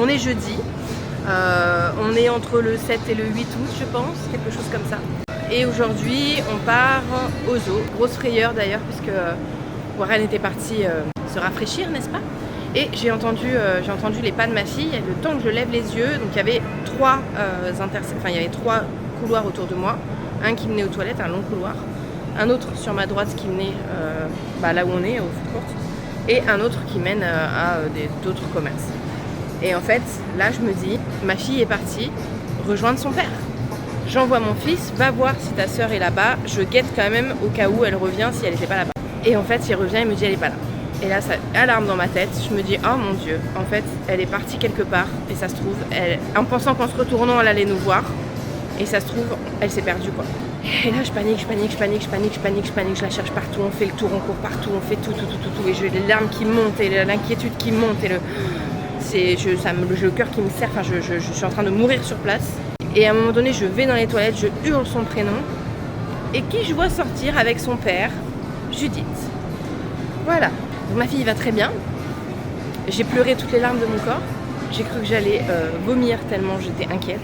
On est jeudi, on est entre le 7 et le 8 août je pense, quelque chose comme ça. Et aujourd'hui on part au zoo, grosse frayeur d'ailleurs puisque Warren était parti se rafraîchir, n'est-ce pas? Et j'ai entendu les pas de ma fille, le temps que je lève les yeux, donc il y avait trois couloirs autour de moi, un qui menait aux toilettes, un long couloir, un autre sur ma droite qui menait là où on est, au food court, et un autre qui mène à d'autres commerces. Et en fait, là je me dis, ma fille est partie rejoindre son père. J'envoie mon fils, va voir si ta sœur est là-bas, je guette quand même au cas où elle revient si elle n'était pas là-bas. Et en fait, il revient et me dit elle est pas là. Et là, ça alarme dans ma tête, je me dis oh mon Dieu, en fait, elle est partie quelque part et ça se trouve, en pensant qu'en se retournant, elle allait nous voir. Et ça se trouve, elle s'est perdue quoi. Et là je panique, je la cherche partout, on fait le tour, on court partout, on fait tout. Et j'ai les larmes qui montent et l'inquiétude qui monte et le cœur qui me serre, enfin je suis en train de mourir sur place. Et à un moment donné je vais dans les toilettes, je hurle son prénom. Et qui je vois sortir avec son père, Judith. Voilà, donc ma fille va très bien. J'ai pleuré toutes les larmes de mon corps. J'ai cru que j'allais vomir tellement j'étais inquiète.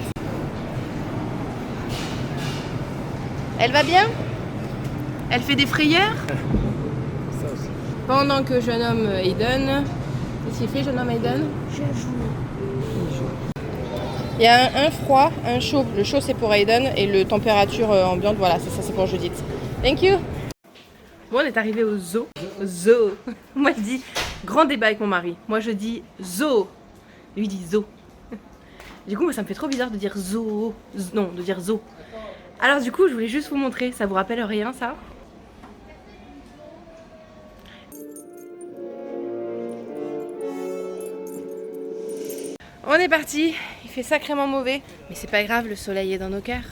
Elle va bien? Elle fait des frayeurs? Ça aussi. Pendant que je nomme Aiden. Qu'est-ce qu'il fait, je nomme Aiden? Je joue. Il y a un froid, un chaud. Le chaud c'est pour Aiden et le température ambiante, voilà, ça c'est pour Judith. Thank you. Bon, on est arrivé au zoo. Zoo. Moi je dis grand débat avec mon mari. Moi je dis zoo. Lui dit zoo. Du coup, moi ça me fait trop bizarre de dire zoo. Non, de dire zoo. Alors du coup, je voulais juste vous montrer, ça vous rappelle rien ça? On est parti, il fait sacrément mauvais, mais c'est pas grave, le soleil est dans nos cœurs.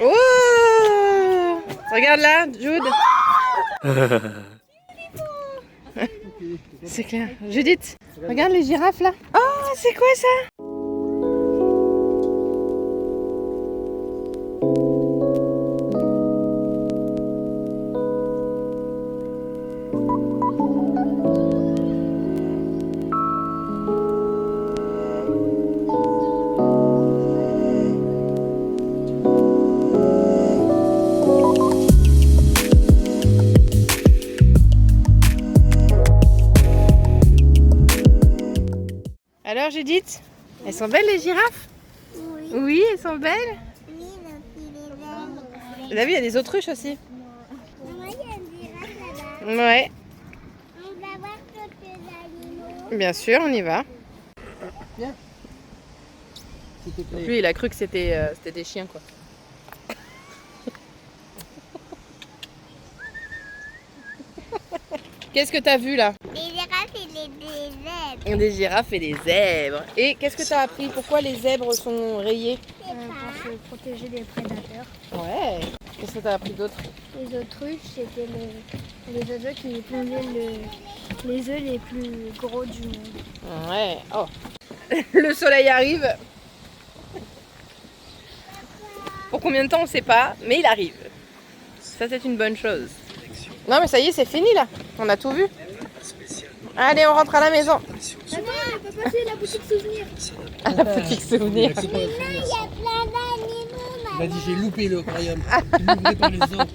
Oh! Regarde là, Jude. C'est clair. Judith, regarde les girafes là. Oh, c'est quoi ça? Alors Judith, elles sont belles les girafes? Oui. Oui, elles sont belles. Oui, Vous avez vu, il y a des autruches aussi. maman, il y a une girafe là-bas. Ouais, On va voir quelques animaux. bien sûr, on y va. Viens. S'il te plaît. Lui, il a cru que c'était des chiens quoi. Qu'est-ce que t'as vu là? Les girafes et les zèbres. Des girafes et des zèbres. Et qu'est-ce que t'as appris? Pourquoi les zèbres sont rayés? Pour se protéger des prédateurs. Ouais. Qu'est-ce que t'as appris d'autre? Les autruches, c'était les oiseaux qui pondaient les œufs les plus gros du monde. Ouais. Oh. Le soleil arrive. Pour combien de temps on sait pas, mais il arrive. Ça c'est une bonne chose. Non mais ça y est, c'est fini là. On a tout vu. Allez, on rentre à la maison. Maman, papa, c'est la boutique souvenir. À la boutique souvenir. Merci pour la Il y souvenir. a plein d'animaux, Il m'a dit j'ai loupé l'aquarium. Il m'ouvrait par les autres.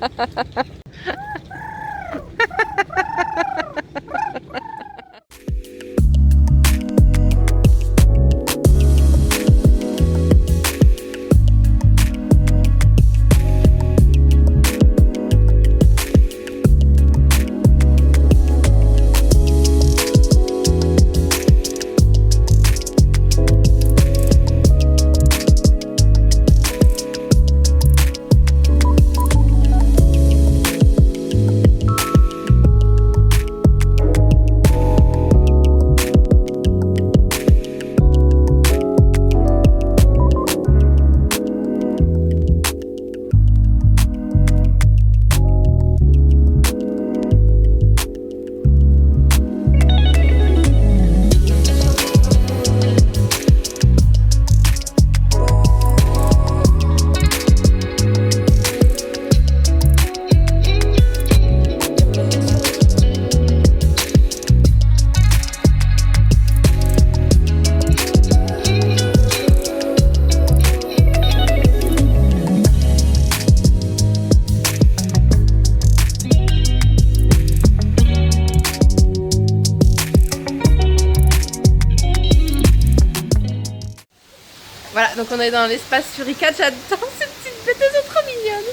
donc on est dans l'espace Suricat. J'adore ces petites bêtes, elles sont trop mignonnes.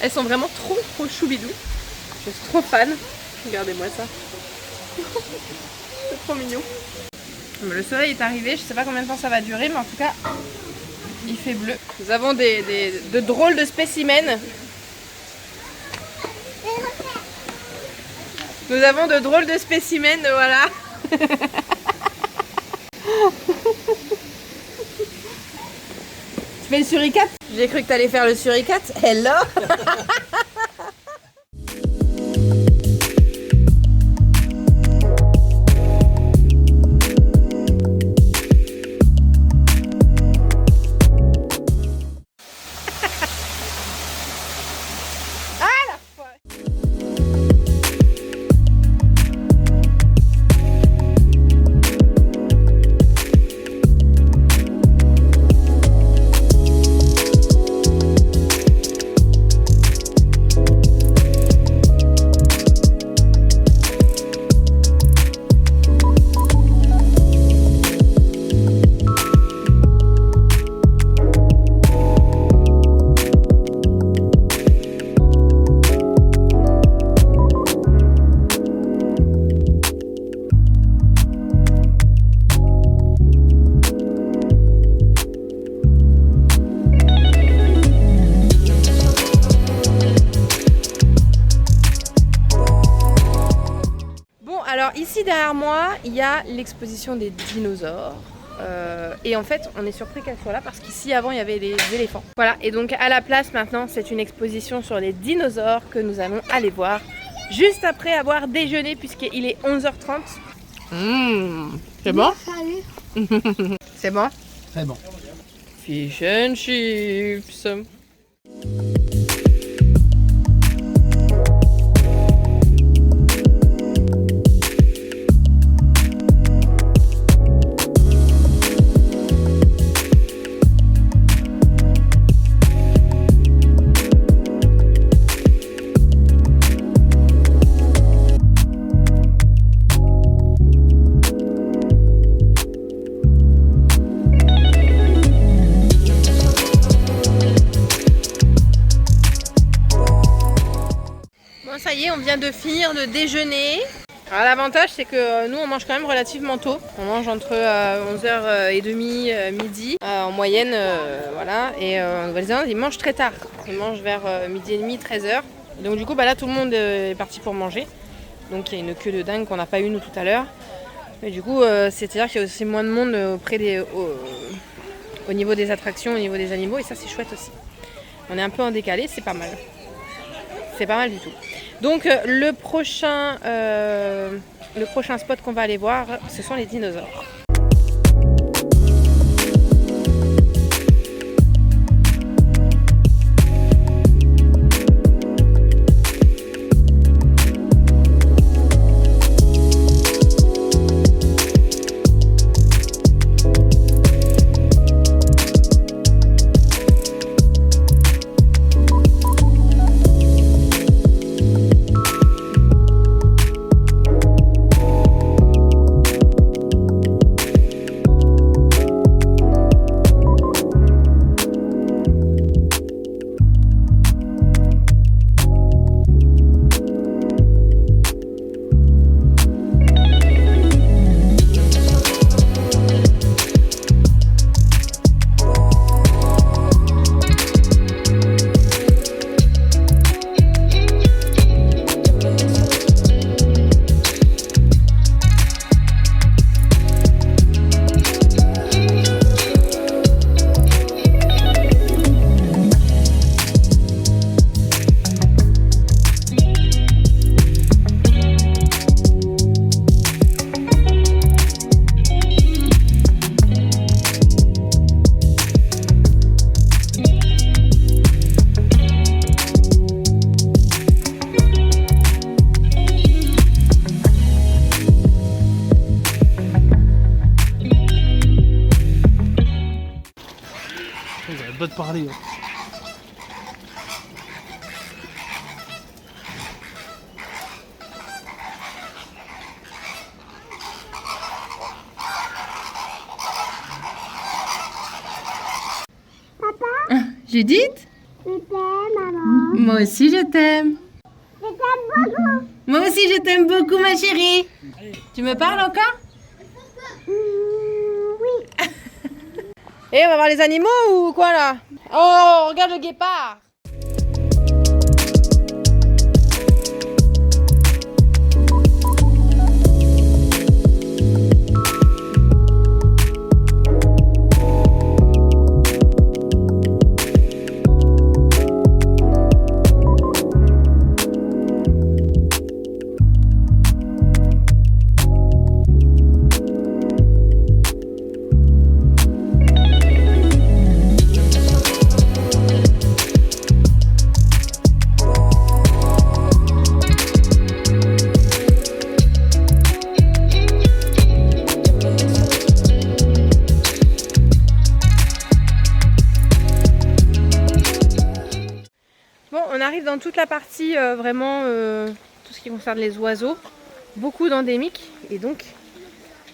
Elles sont vraiment trop choubidou. Je suis trop fan. Regardez-moi ça. C'est trop mignon. Le soleil est arrivé, je sais pas combien de temps ça va durer, mais en tout cas, il fait bleu. Nous avons de drôles de spécimens. Nous avons de drôles de spécimens, voilà. Tu fais le suricat? J'ai cru que t'allais faire le suricat. Hello. Alors ici derrière moi, il y a l'exposition des dinosaures. Et en fait, on est surpris qu'elle soit là parce qu'ici avant il y avait les éléphants. Voilà, et donc à la place maintenant, c'est une exposition sur les dinosaures que nous allons aller voir juste après avoir déjeuné puisqu'il est 11h30. C'est bon? C'est bon? Très bon. Fish and chips. Ça y est, on vient de finir de déjeuner. Alors l'avantage c'est que nous on mange quand même relativement tôt. On mange entre 11h30 midi en moyenne, voilà. Et en Nouvelle-Zélande ils mangent très tard. Ils mangent vers midi et demi, 13h. Donc du coup là tout le monde est parti pour manger. Donc il y a une queue de dingue qu'on n'a pas eu nous tout à l'heure. Mais du coup c'est-à-dire qu'il y a aussi moins de monde au niveau des attractions, au niveau des animaux. Et ça c'est chouette aussi. On est un peu en décalé, c'est pas mal. C'est pas mal du tout. Donc le prochain spot qu'on va aller voir, ce sont les dinosaures. J'arrête pas de parler. Judith? Je t'aime, maman. Moi aussi je t'aime. Je t'aime beaucoup. Moi aussi je t'aime beaucoup ma chérie. Tu me parles encore? Oui. Et on va voir les animaux ou quoi là? Oh, regarde le guépard. Bon, on arrive dans toute la partie vraiment tout ce qui concerne les oiseaux, beaucoup d'endémiques et donc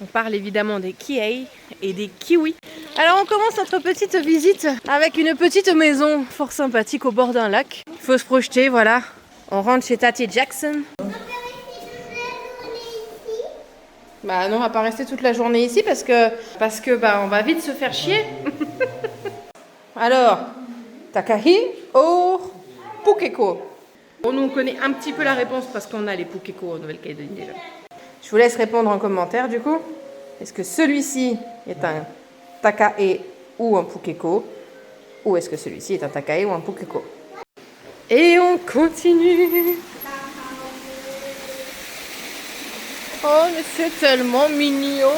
on parle évidemment des kiwis et des kiwis. Alors on commence notre petite visite avec une petite maison fort sympathique au bord d'un lac. Il faut se projeter, voilà. On rentre chez Tati Jackson. Bah non, on va pas rester toute la journée ici parce que bah on va vite se faire chier. Alors, Takahi ou Pukeko? Bon, nous on connaît un petit peu la réponse parce qu'on a les Pukeko en Nouvelle-Calédonie déjà. Je vous laisse répondre en commentaire du coup. Est-ce que celui-ci est un Takahe ou un Pukeko? Ou est-ce que celui-ci est un Takahe ou un Pukeko? Et on continue. Oh mais c'est tellement mignon.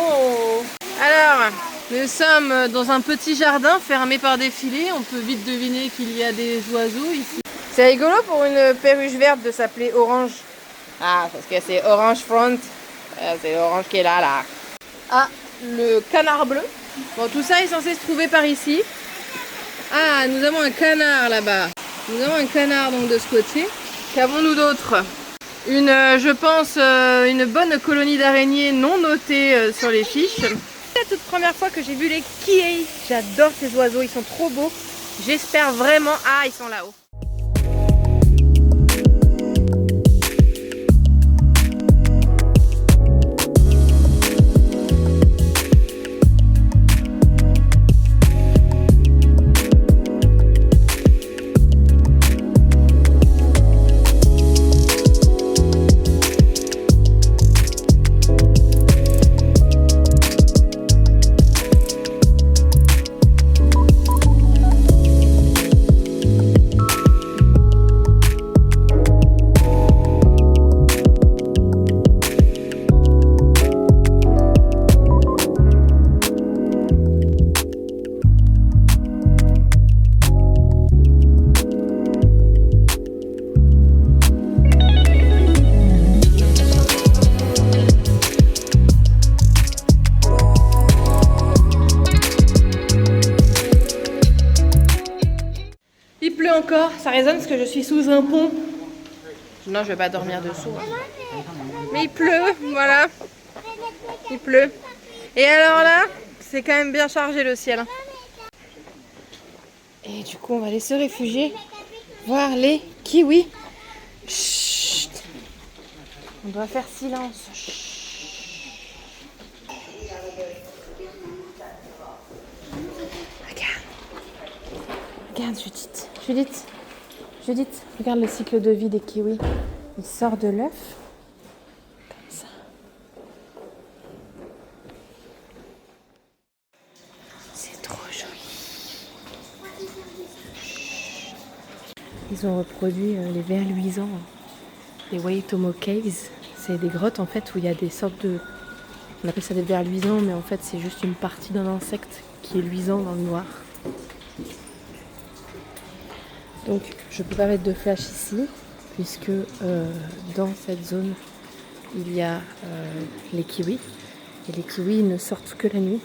Alors, nous sommes dans un petit jardin fermé par des filets. On peut vite deviner qu'il y a des oiseaux ici. C'est rigolo pour une perruche verte de s'appeler Orange. Ah, parce que c'est Orange Front. C'est Orange qui est là, là. Ah, le canard bleu. Bon, tout ça est censé se trouver par ici. Ah, nous avons un canard là-bas. Nous avons un canard donc de ce côté. Qu'avons-nous d'autre? Je pense, une bonne colonie d'araignées non notée sur les fiches. C'est la toute première fois que j'ai vu les kiwis. J'adore ces oiseaux, ils sont trop beaux. J'espère vraiment... Ah, ils sont là-haut. Encore, ça résonne parce que je suis sous un pont. Non, je vais pas dormir dessous. Mais il pleut, voilà. Il pleut. Et alors là, c'est quand même bien chargé le ciel. Et du coup, on va aller se réfugier, voir les kiwis. Chut. On doit faire silence. Chut. Regarde. Regarde, Judith. Judith, regarde le cycle de vie des kiwis. Il sort de l'œuf, comme ça. C'est trop joli. Ils ont reproduit les vers luisants, les Waitomo Caves. C'est des grottes en fait où il y a des sortes de... On appelle ça des vers luisants, mais en fait c'est juste une partie d'un insecte qui est luisant dans le noir. Donc je ne peux pas mettre de flash ici puisque dans cette zone il y a les kiwis et les kiwis ne sortent que la nuit.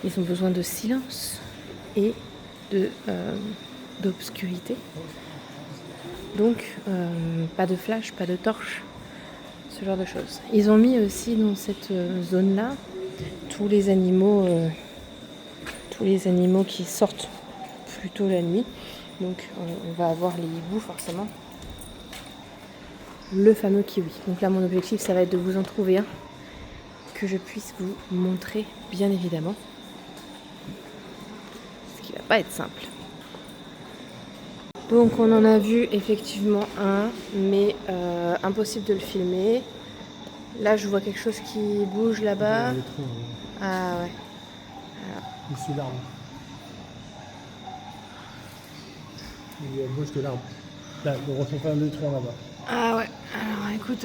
Ils ont besoin de silence et d'obscurité. Donc pas de flash, pas de torche, ce genre de choses. Ils ont mis aussi dans cette zone là tous les animaux qui sortent plutôt la nuit. Donc on va avoir les hiboux forcément. Le fameux kiwi. Donc là mon objectif ça va être de vous en trouver un que je puisse vous montrer bien évidemment. Ce qui va pas être simple. Donc on en a vu effectivement un, mais impossible de le filmer. Là je vois quelque chose qui bouge là-bas. Ah ouais. Ici l'arbre. Il y a gauche de l'arbre. Là, on ressent pas un deux troncs là-bas. Ah ouais. Alors écoute,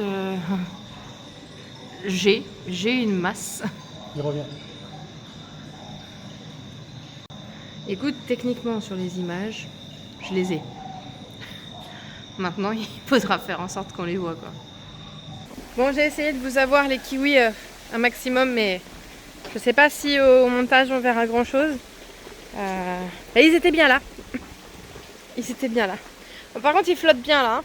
j'ai une masse. Il revient. Écoute, techniquement sur les images, je les ai. Maintenant, il faudra faire en sorte qu'on les voit, quoi. Bon, j'ai essayé de vous avoir les kiwis un maximum, mais je sais pas si au montage on verra grand chose. Et ils étaient bien là. Ils étaient bien là. Bon, par contre, ils flottent bien là.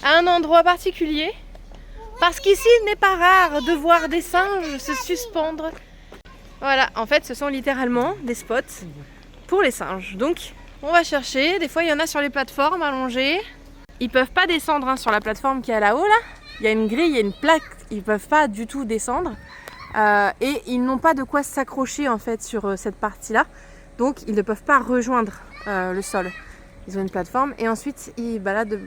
À un endroit particulier parce qu'ici il n'est pas rare de voir des singes se suspendre. Voilà, en fait ce sont littéralement des spots pour les singes. Donc on va chercher, des fois il y en a sur les plateformes allongées. Ils peuvent pas descendre sur la plateforme qui est là-haut là. Il y a une grille, il y a une plaque, ils peuvent pas du tout descendre. Et ils n'ont pas de quoi s'accrocher en fait sur cette partie là. Donc ils ne peuvent pas rejoindre le sol. Ils ont une plateforme et ensuite ils baladent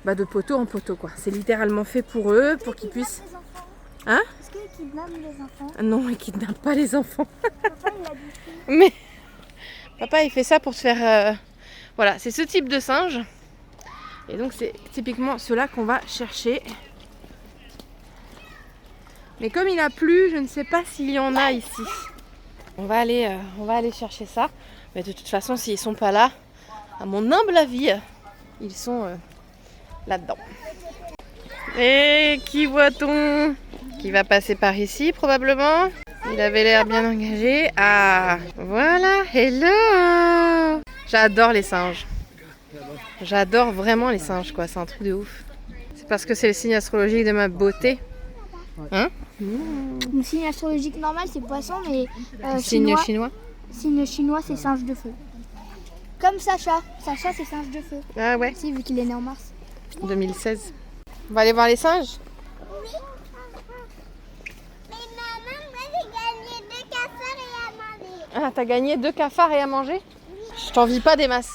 de poteau en poteau quoi. C'est littéralement fait pour eux, pour qu'ils puissent... Hein? Est-ce qu'ils kidnappent les enfants? Non, ils kidnappent pas les enfants. Papa, il a dit. Mais papa il fait ça pour se faire... Voilà, c'est ce type de singe. Et donc c'est typiquement ceux-là qu'on va chercher. Mais comme il a plu, je ne sais pas s'il y en a ici. On va aller chercher ça. Mais de toute façon, s'ils sont pas là, à mon humble avis, ils sont là-dedans. Et qui voit-on? Qui va passer par ici probablement? Il avait l'air bien engagé. Ah, voilà, hello! J'adore les singes. J'adore vraiment les singes, quoi. C'est un truc de ouf. C'est parce que c'est le signe astrologique de ma beauté. Hein? Le signe astrologique normal, c'est poisson, mais Signe chinois? Signe chinois, c'est singe de feu. Comme Sacha. Sacha, c'est singe de feu. Ah ouais, Si, vu qu'il est né en mars. 2016. On va aller voir les singes? Mais maman, moi j'ai gagné 2 cafards et à manger. Ah, t'as gagné 2 cafards et à manger? Je t'envie pas des masses.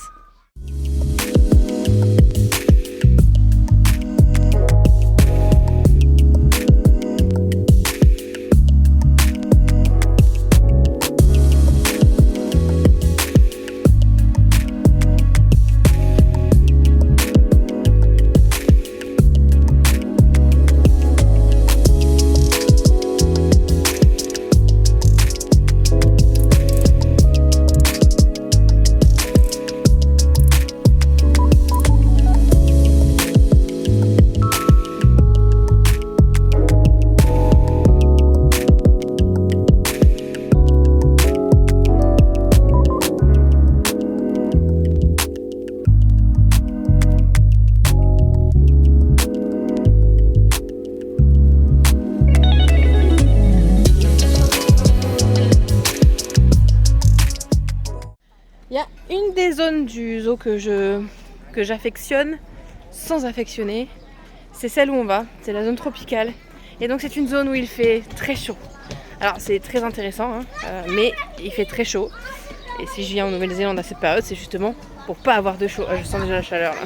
Il y a une des zones du zoo que j'affectionne sans affectionner, c'est celle où on va, c'est la zone tropicale. Et donc c'est une zone où il fait très chaud. Alors c'est très intéressant, mais il fait très chaud. Et si je viens en Nouvelle-Zélande à cette période, c'est justement pour pas avoir de chaud. Ah, je sens déjà la chaleur là.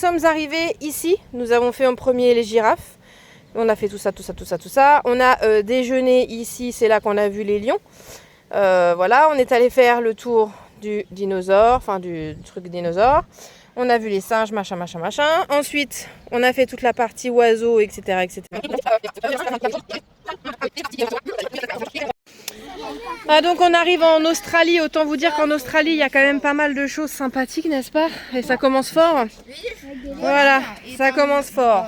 sommes arrivés ici. Nous avons fait en premier les girafes. On a fait tout ça, tout ça, tout ça, tout ça. On a déjeuné ici, c'est là qu'on a vu les lions. Voilà, on est allé faire le tour du dinosaure, enfin du truc dinosaure. On a vu les singes, machin, machin, machin. Ensuite, on a fait toute la partie oiseaux, etc., etc. Ah, donc on arrive en Australie. Autant vous dire qu'en Australie, il y a quand même pas mal de choses sympathiques, n'est-ce pas? Et ça commence fort. Voilà, ça commence fort.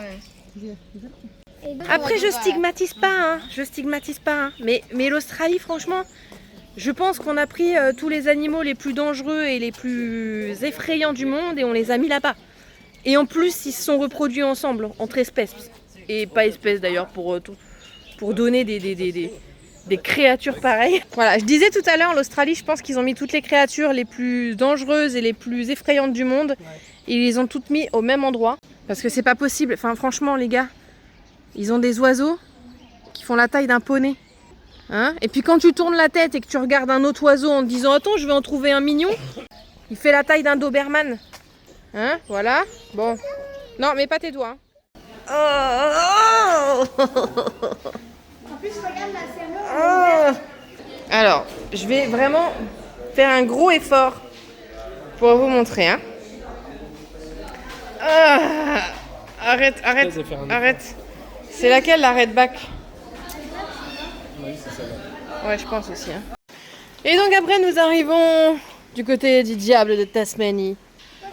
Après, je stigmatise pas, hein. Je stigmatise pas, hein. Mais l'Australie, franchement, je pense qu'on a pris tous les animaux les plus dangereux et les plus effrayants du monde et on les a mis là-bas. Et en plus, ils se sont reproduits ensemble, entre espèces. Et pas espèces d'ailleurs, pour donner des créatures pareilles. Voilà, je disais tout à l'heure, l'Australie, je pense qu'ils ont mis toutes les créatures les plus dangereuses et les plus effrayantes du monde. Et ils les ont toutes mis au même endroit. Parce que c'est pas possible. Enfin, franchement, les gars, ils ont des oiseaux qui font la taille d'un poney. Hein? Et puis quand tu tournes la tête et que tu regardes un autre oiseau en te disant « Attends, je vais en trouver un mignon », il fait la taille d'un Doberman. Hein? Voilà. Bon. Non, mais pas tes doigts. Hein. Oh. En plus, regarde la serrure. Alors, je vais vraiment faire un gros effort pour vous montrer. Hein. Arrête, arrête, arrête. C'est laquelle la redback? Ouais, je pense aussi. Hein. Et donc après, nous arrivons du côté du diable de Tasmanie.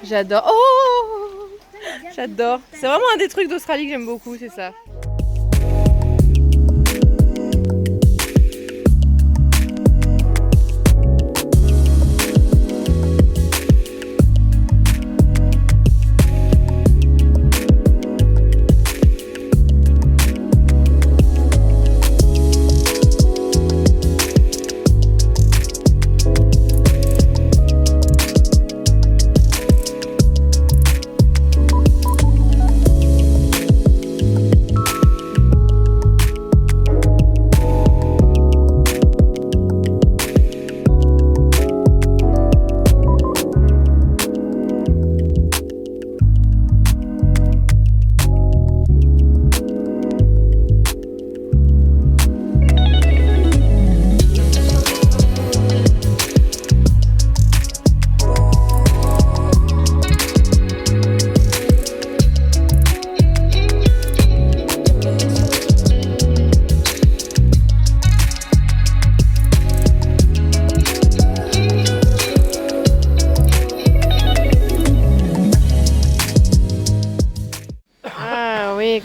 J'adore. Oh, j'adore. C'est vraiment un des trucs d'Australie que j'aime beaucoup, c'est ça.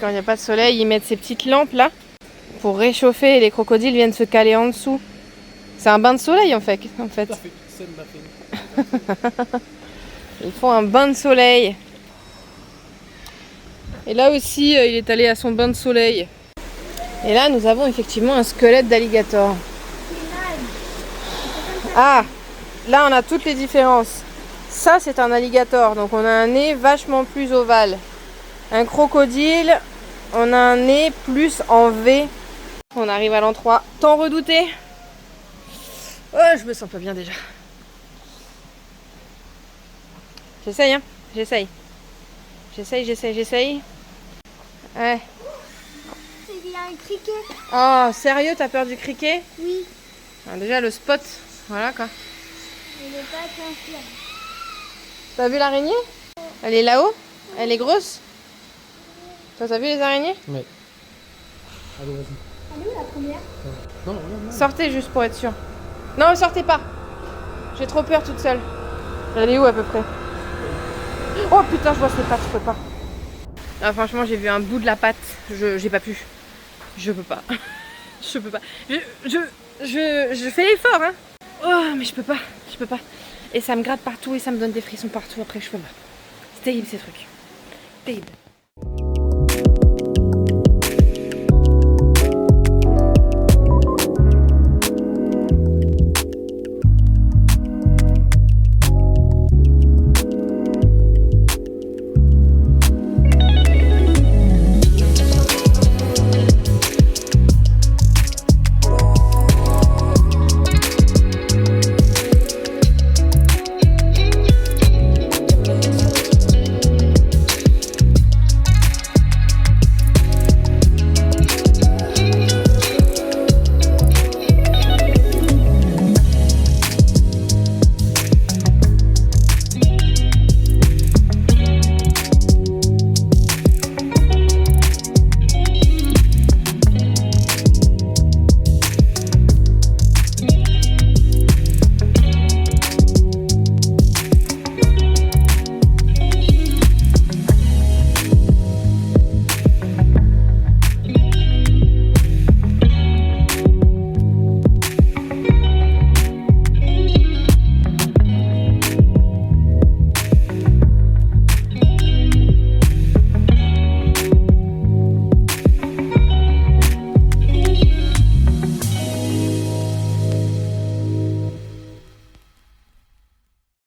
Quand il n'y a pas de soleil, ils mettent ces petites lampes là pour réchauffer et les crocodiles viennent se caler en dessous. C'est un bain de soleil en fait. Ils font un bain de soleil. Et là aussi, il est allé à son bain de soleil. Et là, nous avons effectivement un squelette d'alligator. Ah, là on a toutes les différences. Ça c'est un alligator, donc on a un nez vachement plus ovale. Un crocodile, on a un nez plus en V. On arrive à l'endroit tant redouté. Oh, je me sens pas bien déjà. J'essaye, hein. J'essaye. J'essaye. Ouais. Il y a un criquet. Oh, sérieux, t'as peur du criquet? Oui. Alors, déjà, le spot. Voilà, quoi. Il n'est pas tranquille. T'as vu l'araignée? Elle est là-haut? Elle est grosse? Toi, t'as vu les araignées? Ouais. Allez, vas-y. Elle est où la première? Non. Sortez juste pour être sûr. Non, sortez pas. J'ai trop peur toute seule. Elle est où à peu près? Oh putain, je vois ses pattes, je peux pas. Ah, franchement, j'ai vu un bout de la patte. J'ai pas pu. Je peux pas. Je peux pas. Je fais l'effort, hein. Oh, mais je peux pas. Et ça me gratte partout et ça me donne des frissons partout. Après, je peux pas. C'est terrible ces trucs. Terrible.